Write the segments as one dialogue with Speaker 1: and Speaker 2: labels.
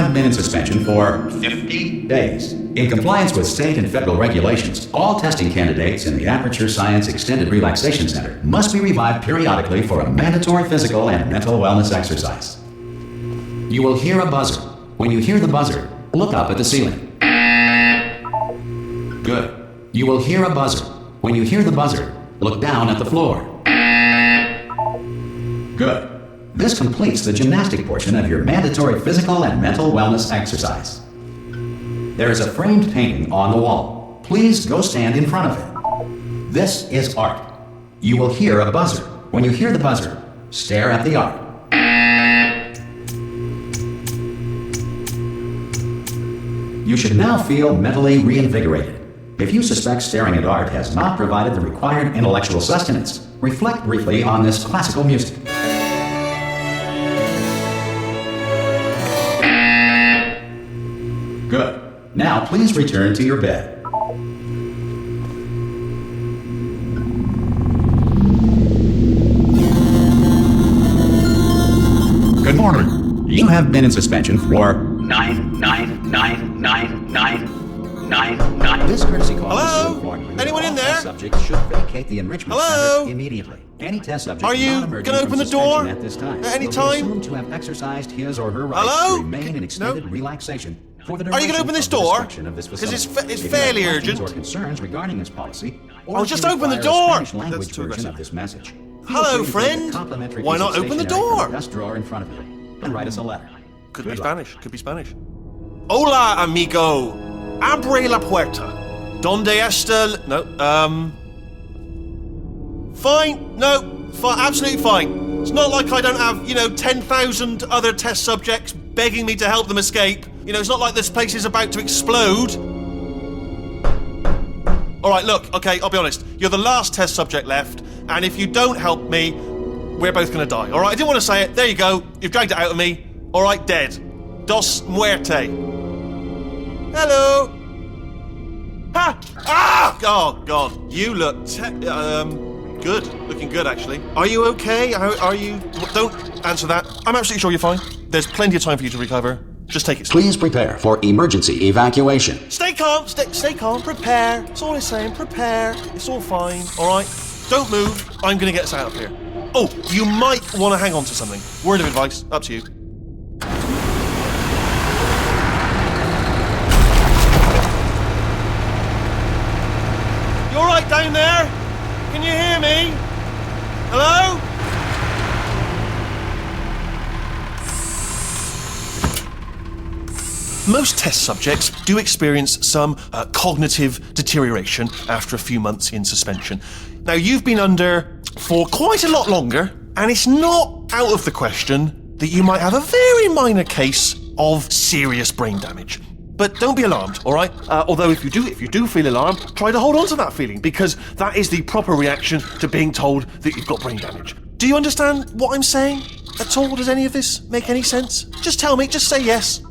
Speaker 1: have been in suspension for 50 days. In compliance with state and federal regulations, all testing candidates in the Aperture Science Extended Relaxation Center must be revived periodically for a mandatory physical and mental wellness exercise. You will hear a buzzer. When you hear the buzzer, look up at the ceiling. Good. You will hear a buzzer. When you hear the buzzer, look down at the floor. Good. This completes the gymnastic portion of your mandatory physical and mental wellness exercise. There is a framed painting on the wall. Please go stand in front of it. This is art. You will hear a buzzer. When you hear the buzzer, stare at the art. You should now feel mentally reinvigorated. If you suspect staring at art has not provided the required intellectual sustenance, reflect briefly on this classical music. Good. Now please return to your bed. Good morning. You have been in suspension for 9999999. This courtesy call is to inform you that
Speaker 2: Anyone in
Speaker 1: all
Speaker 2: there?
Speaker 1: test subjects should vacate the enrichment
Speaker 2: Hello?
Speaker 1: center immediately. Any test subject
Speaker 2: Are you
Speaker 1: not emerging
Speaker 2: gonna
Speaker 1: from
Speaker 2: open the
Speaker 1: suspension
Speaker 2: door
Speaker 1: at this time
Speaker 2: at any
Speaker 1: will be
Speaker 2: time?
Speaker 1: assumed to have exercised his or her rights
Speaker 2: Hello?
Speaker 1: to remain in extended
Speaker 2: No?
Speaker 1: relaxation for the
Speaker 2: Are you gonna
Speaker 1: duration
Speaker 2: open this
Speaker 1: of the
Speaker 2: door?
Speaker 1: destruction of this
Speaker 2: 'Cause
Speaker 1: facility.
Speaker 2: it's
Speaker 1: If you have
Speaker 2: fairly
Speaker 1: questions
Speaker 2: urgent.
Speaker 1: or concerns regarding this policy, or
Speaker 2: Oh,
Speaker 1: if
Speaker 2: just
Speaker 1: you
Speaker 2: open the
Speaker 1: require a
Speaker 2: door.
Speaker 1: Spanish language
Speaker 2: That's too
Speaker 1: version
Speaker 2: aggressive.
Speaker 1: of this message. feel
Speaker 2: Hello,
Speaker 1: free to take
Speaker 2: friend.
Speaker 1: the complimentary
Speaker 2: Why not
Speaker 1: piece of
Speaker 2: open the
Speaker 1: stationery
Speaker 2: door?
Speaker 1: from desk drawer in front of you and write us a letter.
Speaker 2: Could be
Speaker 1: Good luck.
Speaker 2: Spanish. Could be Spanish. Hola, amigo. Abre la puerta. Donde está? No. Fine. No. Absolutely fine. It's not like I don't have, 10,000 other test subjects begging me to help them escape. It's not like this place is about to explode. All right, look. Okay, I'll be honest. You're the last test subject left, and if you don't help me, we're both gonna die. All right. I didn't want to say it. There you go. You've dragged it out of me. All right, dead. Dos muerte. Hello. Ha! Ah! Oh God, you look good. Looking good, actually. Are you okay? Are you? Don't answer that. I'm absolutely sure you're fine. There's plenty of time for you to recover. Just take it slow.
Speaker 1: Please prepare for emergency evacuation.
Speaker 2: Stay calm. Stay calm. Prepare. That's all it's saying. Prepare. It's all fine. All right. Don't move. I'm gonna get us out of here. Oh, you might want to hang on to something. Word of advice. Up to you. You all right down there? Can you hear me? Hello? Most test subjects do experience some cognitive deterioration after a few months in suspension. Now, you've been under for quite a lot longer, and it's not out of the question that you might have a very minor case of serious brain damage. But don't be alarmed, all right? Although if you do feel alarmed, try to hold on to that feeling, because that is the proper reaction to being told that you've got brain damage. Do you understand what I'm saying at all? Does any of this make any sense? Just tell me, just say yes.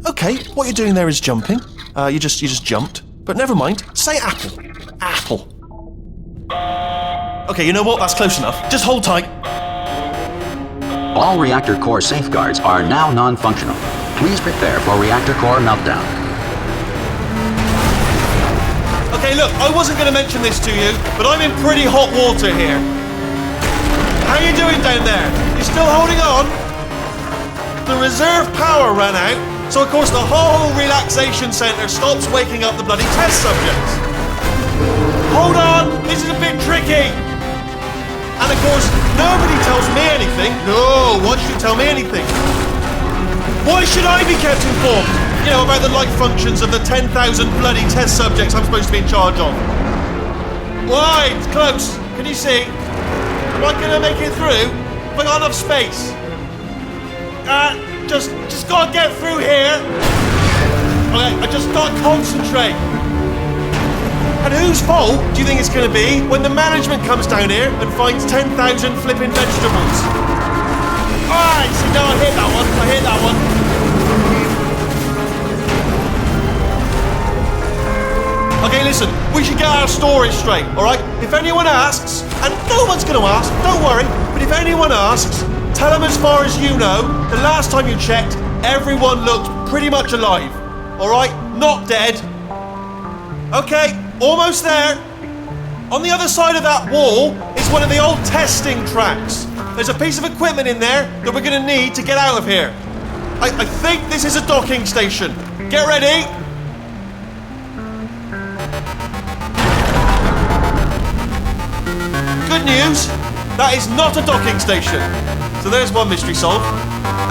Speaker 2: Okay, what you're doing there is jumping. You just jumped. But never mind, say apple. Apple. Okay, you know what? That's close enough. Just hold tight.
Speaker 1: All reactor core safeguards are now non-functional. Please prepare for reactor core meltdown.
Speaker 2: Okay, look, I wasn't going to mention this to you, but I'm in pretty hot water here. How you doing down there? You still holding on? The reserve power ran out, so of course the whole relaxation centre stops waking up the bloody test subjects. Hold on, this is a bit tricky. And of course, nobody tells me anything. No, why should you tell me anything? Why should I be kept informed? About the life functions of the 10,000 bloody test subjects I'm supposed to be in charge of. Why? It's close. Can you see? Am I gonna make it through? Have I got enough space? Just gotta get through here. Okay, I just gotta concentrate. And whose fault do you think it's gonna be when the management comes down here and finds 10,000 flipping vegetables? Alright, see, now I hit that one. Okay, listen, we should get our story straight, alright? If anyone asks, and no one's gonna ask, don't worry, but if anyone asks, tell them as far as you know, the last time you checked, everyone looked pretty much alive. Alright, not dead. Okay, almost there. On the other side of that wall is one of the old testing tracks. There's a piece of equipment in there that we're gonna need to get out of here. I think this is a docking station. Get ready. Good news, that is not a docking station. So there's one mystery solved.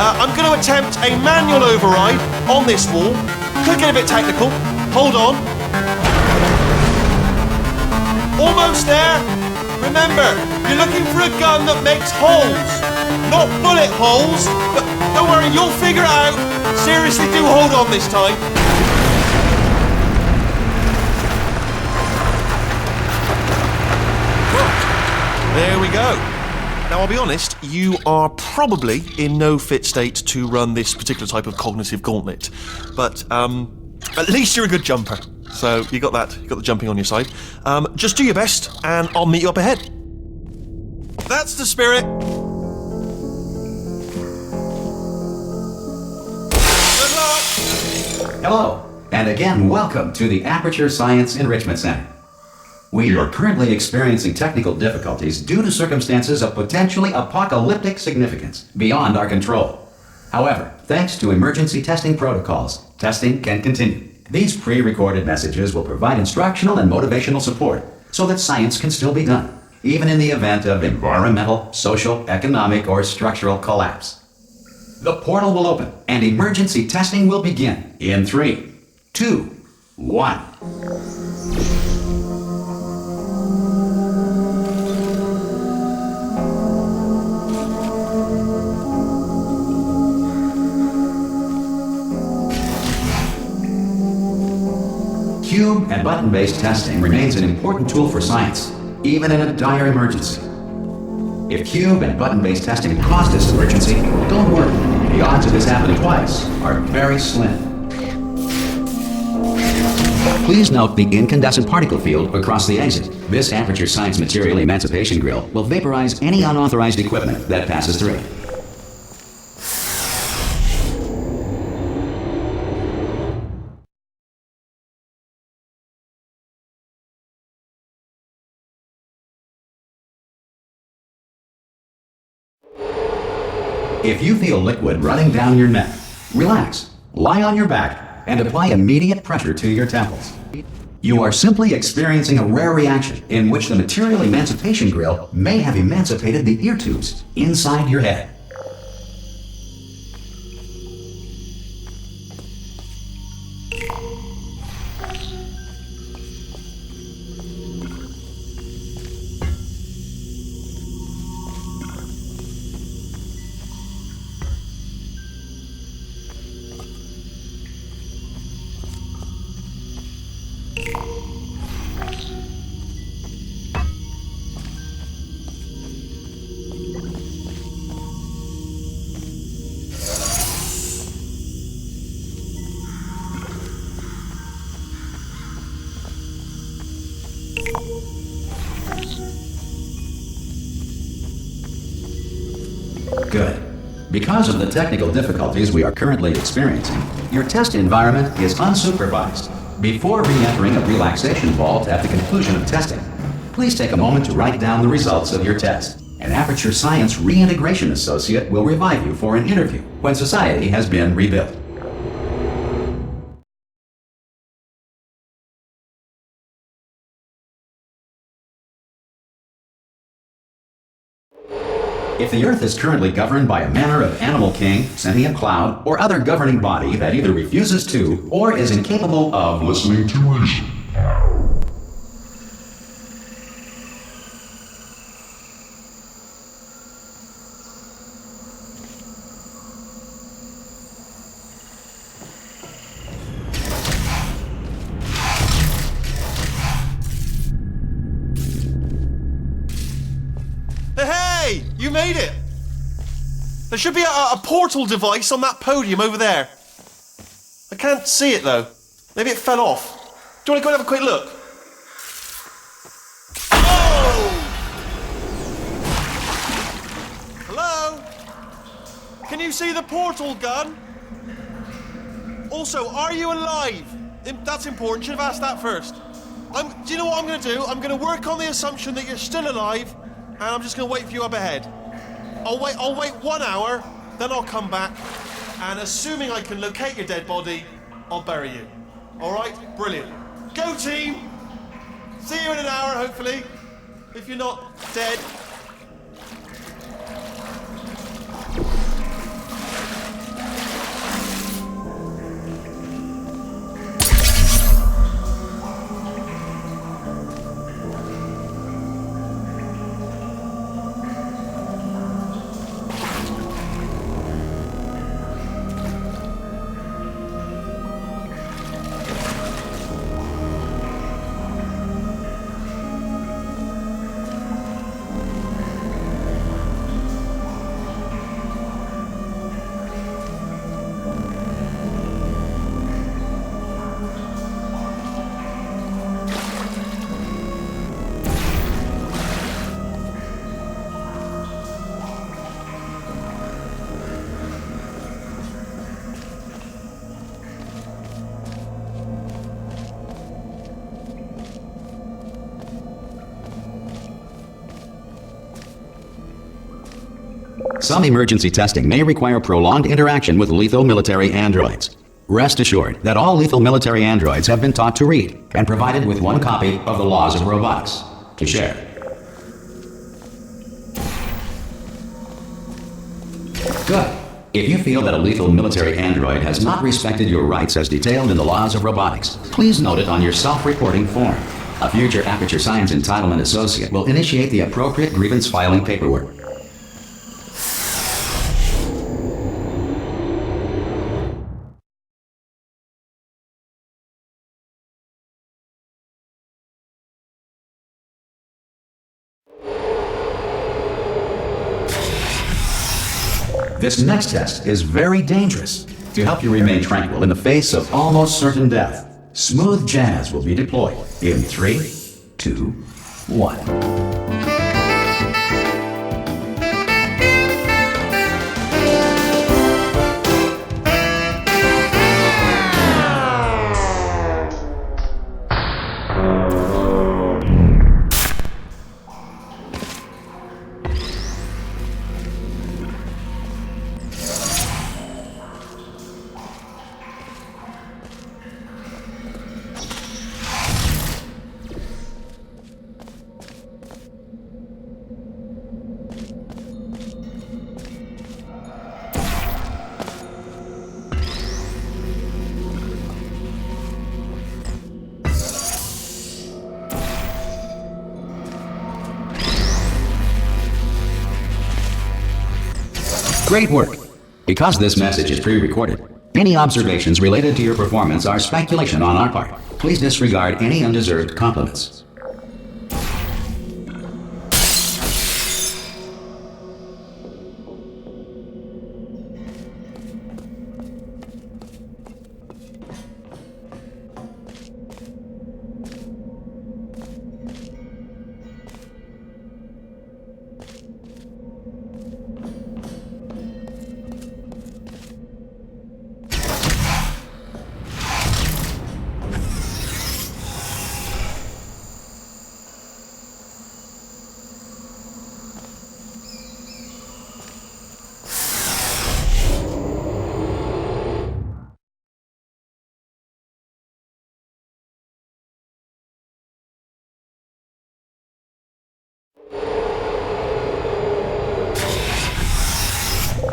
Speaker 2: I'm going to attempt a manual override on this wall. Could get a bit technical. Hold on. Almost there. Remember, you're looking for a gun that makes holes. Not bullet holes, but don't worry, you'll figure it out. Seriously, do hold on this time. There we go. Now, I'll be honest, you are probably in no fit state to run this particular type of cognitive gauntlet. But at least you're a good jumper. So you got that, you got the jumping on your side. Just do your best, and I'll meet you up ahead. That's the spirit. Good luck.
Speaker 1: Hello, and again, welcome to the Aperture Science Enrichment Center. We are currently experiencing technical difficulties due to circumstances of potentially apocalyptic significance beyond our control. However, thanks to emergency testing protocols, testing can continue. These pre-recorded messages will provide instructional and motivational support so that science can still be done, even in the event of environmental, social, economic, or structural collapse. The portal will open and emergency testing will begin in 3, 2, 1. Cube and button-based testing remains an important tool for science, even in a dire emergency. If cube and button-based testing caused this emergency, don't worry. The odds of this happening twice are very slim. Please note the incandescent particle field across the exit. This Aperture Science Material Emancipation Grill will vaporize any unauthorized equipment that passes through. If you feel liquid running down your neck, relax, lie on your back, and apply immediate pressure to your temples. You are simply experiencing a rare reaction in which the material emancipation grill may have emancipated the ear tubes inside your head. Good. Because of the technical difficulties we are currently experiencing, your test environment is unsupervised. Before re-entering a relaxation vault at the conclusion of testing, please take a moment to write down the results of your test. An Aperture Science Reintegration Associate will revive you for an interview when society has been rebuilt. If the Earth is currently governed by a manner of animal king, sentient cloud, or other governing body that either refuses to or is incapable of listening to reason,
Speaker 2: Hey, you made it! There should be a portal device on that podium over there. I can't see it though. Maybe it fell off. Do you want to go and have a quick look? Oh! Hello? Can you see the portal gun? Also, are you alive? That's important. Should have asked that first. Do you know what I'm going to do? I'm going to work on the assumption that you're still alive, and I'm just going to wait for you up ahead. I'll wait 1 hour, then I'll come back, and assuming I can locate your dead body, I'll bury you. All right? Brilliant. Go team! See you in an hour, hopefully. If you're not dead.
Speaker 1: Some emergency testing may require prolonged interaction with lethal military androids. Rest assured that all lethal military androids have been taught to read and provided with one copy of the laws of robotics to share. Good. If you feel that a lethal military android has not respected your rights as detailed in the laws of robotics, please note it on your self-reporting form. A future Aperture Science Entitlement Associate will initiate the appropriate grievance filing paperwork. This next test is very dangerous. To help you remain tranquil in the face of almost certain death, smooth jazz will be deployed in 3, 2, 1. Great work! Because this message is pre-recorded, any observations related to your performance are speculation on our part. Please disregard any undeserved compliments.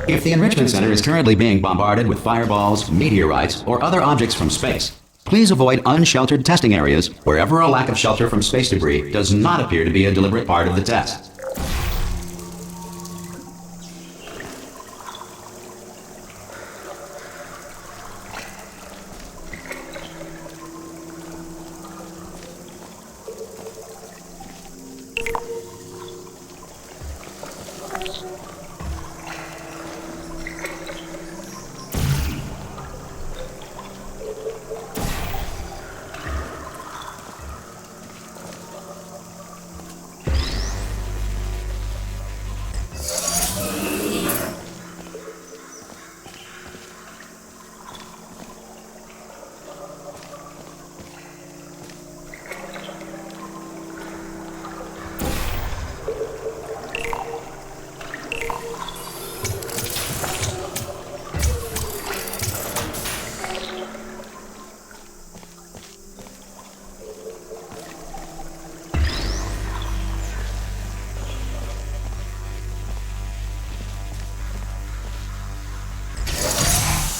Speaker 1: If the Enrichment Center is currently being bombarded with fireballs, meteorites, or other objects from space, please avoid unsheltered testing areas wherever a lack of shelter from space debris does not appear to be a deliberate part of the test.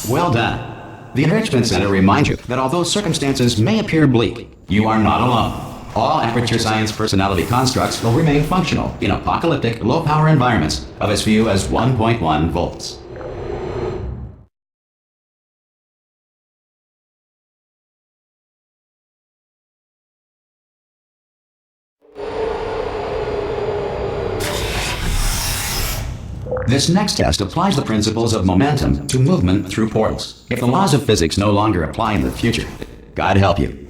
Speaker 1: Well done. The Enrichment Center reminds you that although circumstances may appear bleak, you are not alone. All Aperture Science personality constructs will remain functional in apocalyptic, low-power environments of as few as 1.1 volts. This next test applies the principles of momentum to movement through portals. If the laws of physics no longer apply in the future, God help you.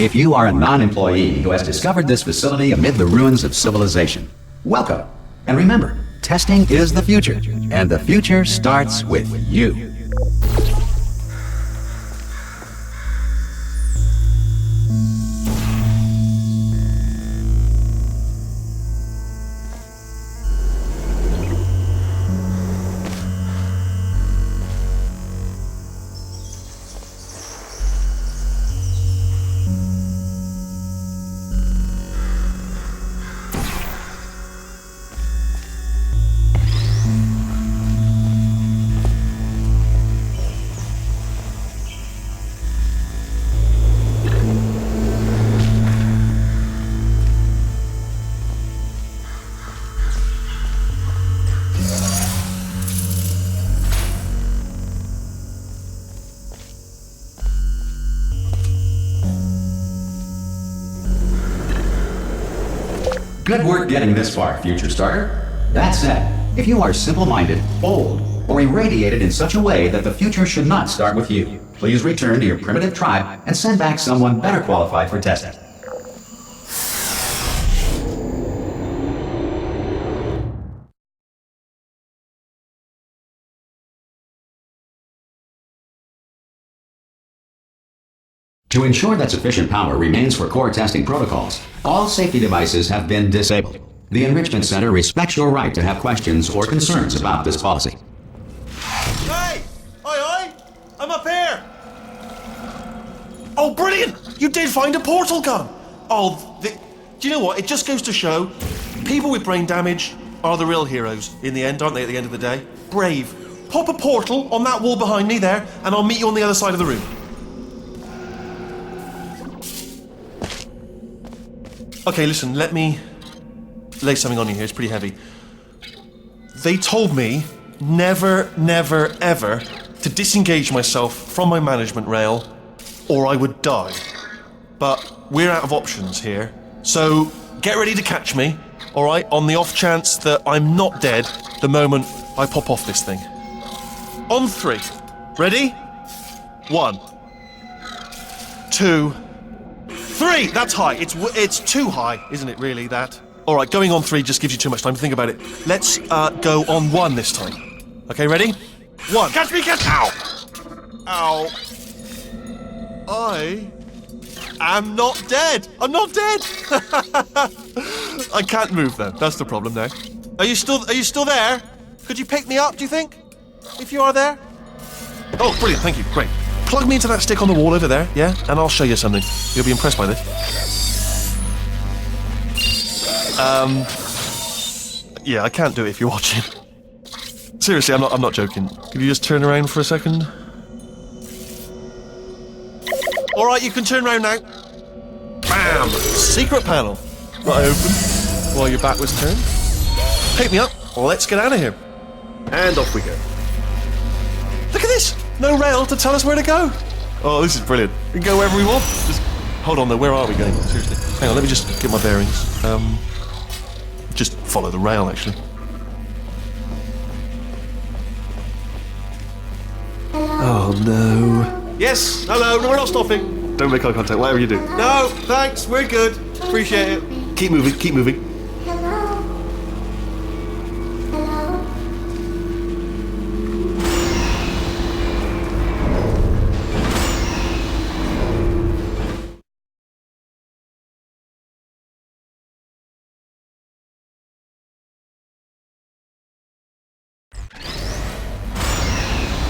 Speaker 1: If you are a non-employee who has discovered this facility amid the ruins of civilization, welcome. And remember, testing is the future, and the future starts with you. Good work getting this far, future starter. That said, if you are simple-minded, bold, or irradiated in such a way that the future should not start with you, please return to your primitive tribe and send back someone better qualified for testing. To ensure that sufficient power remains for core testing protocols, all safety devices have been disabled. The Enrichment Center respects your right to have questions or concerns about this policy.
Speaker 2: Hey! Oi! I'm up here! Oh, brilliant! You did find a portal gun! Oh, do you know what? It just goes to show, people with brain damage are the real heroes in the end, aren't they, at the end of the day? Brave. Pop a portal on that wall behind me there, and I'll meet you on the other side of the room. Okay, listen, let me lay something on you here. It's pretty heavy. They told me never, never, ever to disengage myself from my management rail or I would die. But we're out of options here. So get ready to catch me, all right, on the off chance that I'm not dead the moment I pop off this thing. On 3. Ready? 1, 2, 3! That's high. It's too high, isn't it, really, that? All right, going on 3 just gives you too much time to think about it. Let's go on 1 this time. Okay, ready? 1. Catch me, catch... Ow! Ow. I am not dead. I'm not dead. I can't move, though. That's the problem now. Are you still there? Could you pick me up, do you think? If you are there? Oh, brilliant. Thank you. Great. Plug me into that stick on the wall over there, yeah? And I'll show you something. You'll be impressed by this. Yeah, I can't do it if you're watching. Seriously, I'm not joking. Could you just turn around for a second? Alright, you can turn around now. Bam! Secret panel. Right open. While your back was turned. Pick me up. Let's get out of here. And off we go. Look at this! No rail to tell us where to go. Oh, this is brilliant. We can go wherever we want. Just hold on though, where are we going? Seriously. Hang on, let me just get my bearings. Just follow the rail, actually.
Speaker 3: Oh no.
Speaker 2: Yes, hello, no, we're not stopping.
Speaker 3: Don't make eye contact, whatever you do.
Speaker 2: No, thanks, we're good. Appreciate it.
Speaker 3: Keep moving, keep moving.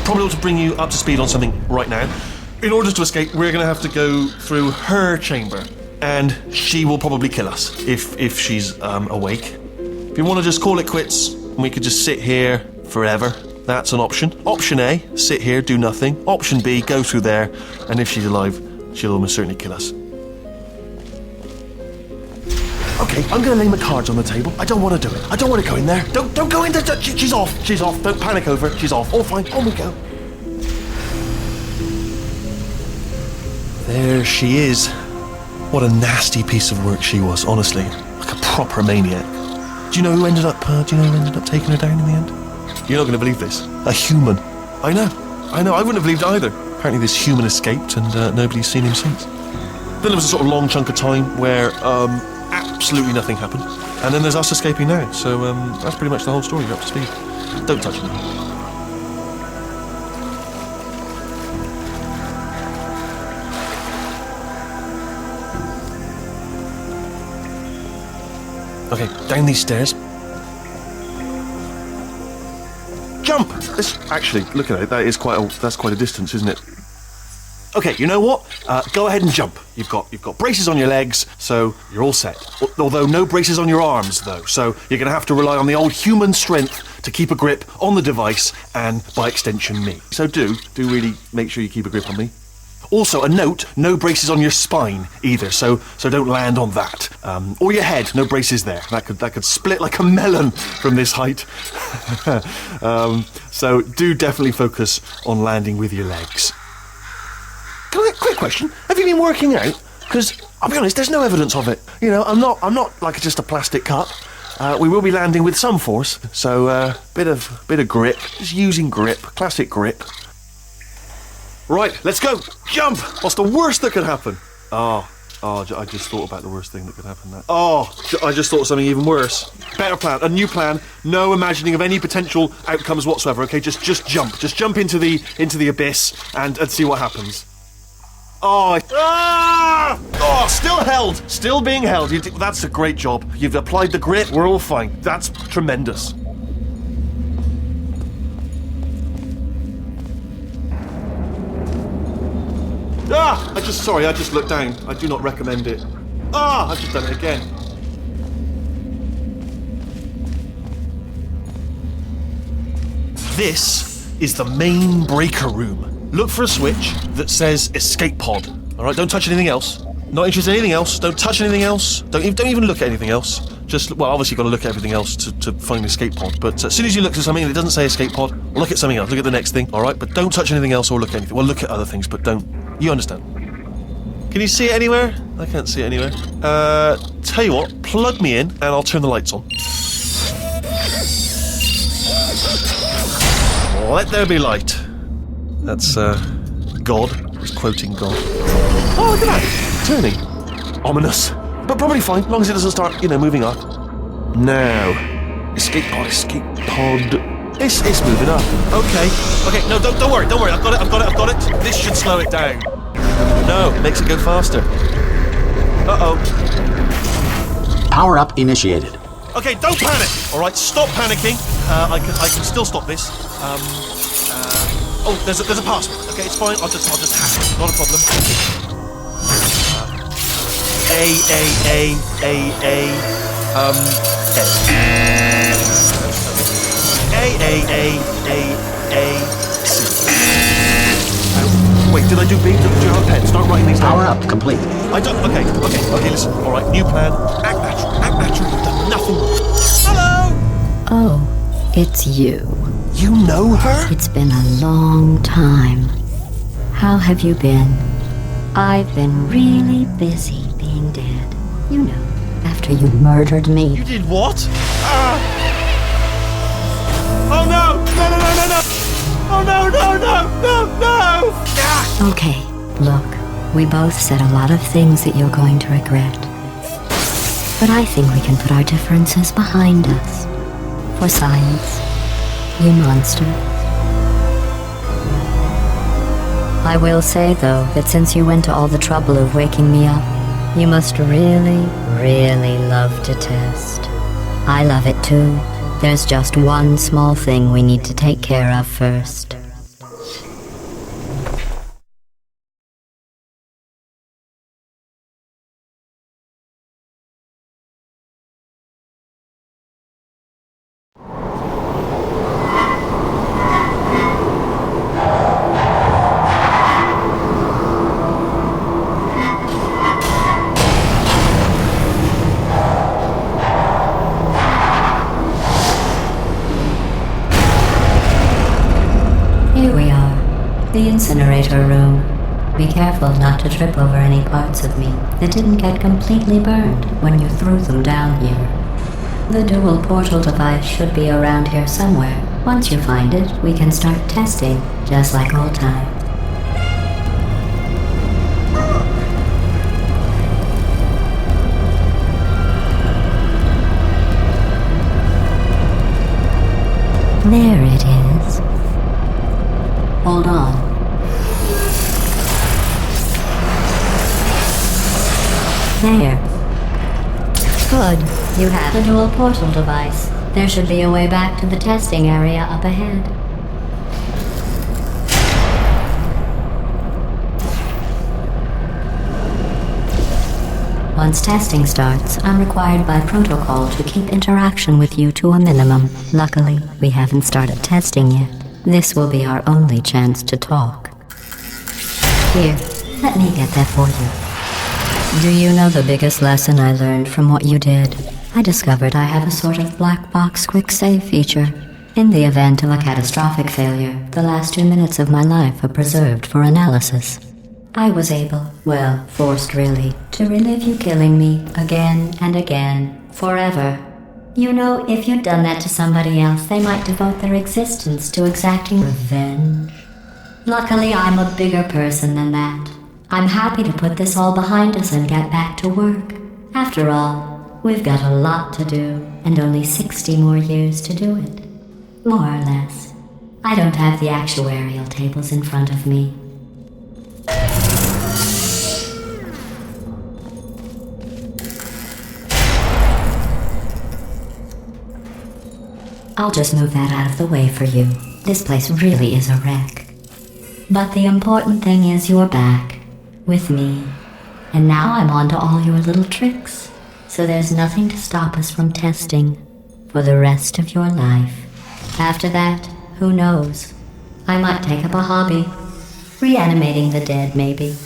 Speaker 2: Probably ought to bring you up to speed on something right now. In order to escape, we're going to have to go through her chamber, and she will probably kill us if she's awake. If you want to just call it quits, we could just sit here forever. That's an option. Option A, sit here, do nothing. Option B, go through there, and if she's alive, she'll almost certainly kill us. Okay, I'm going to lay my cards on the table. I don't want to do it. I don't want to go in there. Don't go in there. She's off. She's off. Don't panic over it. She's off. All fine. On we go. There she is. What a nasty piece of work she was, honestly. Like a proper maniac. Do you know who ended up taking her down in the end? You're not going to believe this. A human. I know. I wouldn't have believed it either. Apparently this human escaped and nobody's seen him since. Then there was a sort of long chunk of time where absolutely nothing happened. And then there's us escaping now. So that's pretty much the whole story. You're up to speed. Don't touch me. Okay, down these stairs. Jump! Actually, look at it. That's quite a distance, isn't it? Okay, you know what? Go ahead and jump. You've got braces on your legs, so you're all set. Although no braces on your arms, though. So you're going to have to rely on the old human strength to keep a grip on the device, and by extension, me. So do really make sure you keep a grip on me. Also, a note: no braces on your spine either. So don't land on that. Or your head. No braces there. That could split like a melon from this height. So do definitely focus on landing with your legs. Quick question: have you been working out? Because I'll be honest, there's no evidence of it. You know, I'm not like just a plastic cup. We will be landing with some force, so bit of grip. Just using grip, classic grip. Right, let's go. Jump. What's the worst that could happen? Oh, I just thought about the worst thing that could happen. I just thought of something even worse. Better plan, a new plan. No imagining of any potential outcomes whatsoever. Okay, just jump. Just jump into the abyss and see what happens. Oh, still held. Still being held. That's a great job. You've applied the grit. We're all fine. That's tremendous. I just looked down. I do not recommend it. I've just done it again. This is the main breaker room. Look for a switch that says escape pod. All right, don't touch anything else. Not interested in anything else. Don't touch anything else. Don't even look at anything else. Obviously you've got to look at everything else to find the escape pod. But as soon as you look at something and it doesn't say escape pod, look at something else. Look at the next thing. All right, but don't touch anything else or look at anything. Well, look at other things, but don't. You understand? Can you see it anywhere? I can't see it anywhere. Tell you what, plug me in and I'll turn the lights on. Let there be light. That's, God. He's quoting God. Oh, look at that. Turning. Ominous. But probably fine, as long as it doesn't start, moving up. Now. Escape pod. It's moving up. Okay, no, don't worry. I've got it. This should slow it down. No, it makes it go faster. Uh-oh.
Speaker 1: Power up initiated.
Speaker 2: Okay, don't panic. All right, stop panicking. I can still stop this. There's a password. Okay, it's fine. I'll just hack it. Not a problem. C. Wait, did I do B? Do you have a pen? Start writing these down.
Speaker 1: Power up complete.
Speaker 2: I don't. Okay, listen. All right, new plan. Act natural. You've done nothing. Hello.
Speaker 4: Oh, it's you.
Speaker 2: You know her?
Speaker 4: It's been a long time. How have you been? I've been really busy being dead. You know, after you murdered me.
Speaker 2: You did what? Oh no! No! Oh no, no, no, no, no, no! Ah!
Speaker 4: Okay, look, we both said a lot of things that you're going to regret. But I think we can put our differences behind us. For science, you monster. I will say, though, that since you went to all the trouble of waking me up, you must really, really love to test. I love it too. There's just one small thing we need to take care of first. Here we are, the incinerator room. Be careful not to trip over any parts of me that didn't get completely burned when you threw them down here. The dual portal device should be around here somewhere. Once you find it, we can start testing, just like old times. There it is. Hold on. There. Good. You have a dual portal device. There should be a way back to the testing area up ahead. Once testing starts, I'm required by protocol to keep interaction with you to a minimum. Luckily, we haven't started testing yet. This will be our only chance to talk. Here, let me get that for you. Do you know the biggest lesson I learned from what you did? I discovered I have a sort of black box quick save feature. In the event of a catastrophic failure, the last 2 minutes of my life are preserved for analysis. I was able, well, forced really, to relive you killing me again and again, forever. You know, if you'd done that to somebody else, they might devote their existence to exacting revenge. Luckily, I'm a bigger person than that. I'm happy to put this all behind us and get back to work. After all, we've got a lot to do, and only 60 more years to do it. More or less. I don't have the actuarial tables in front of me. I'll just move that out of the way for you. This place really is a wreck. But the important thing is you're back. With me. And now I'm on to all your little tricks. So there's nothing to stop us from testing. For the rest of your life. After that, who knows? I might take up a hobby. Reanimating the dead, maybe.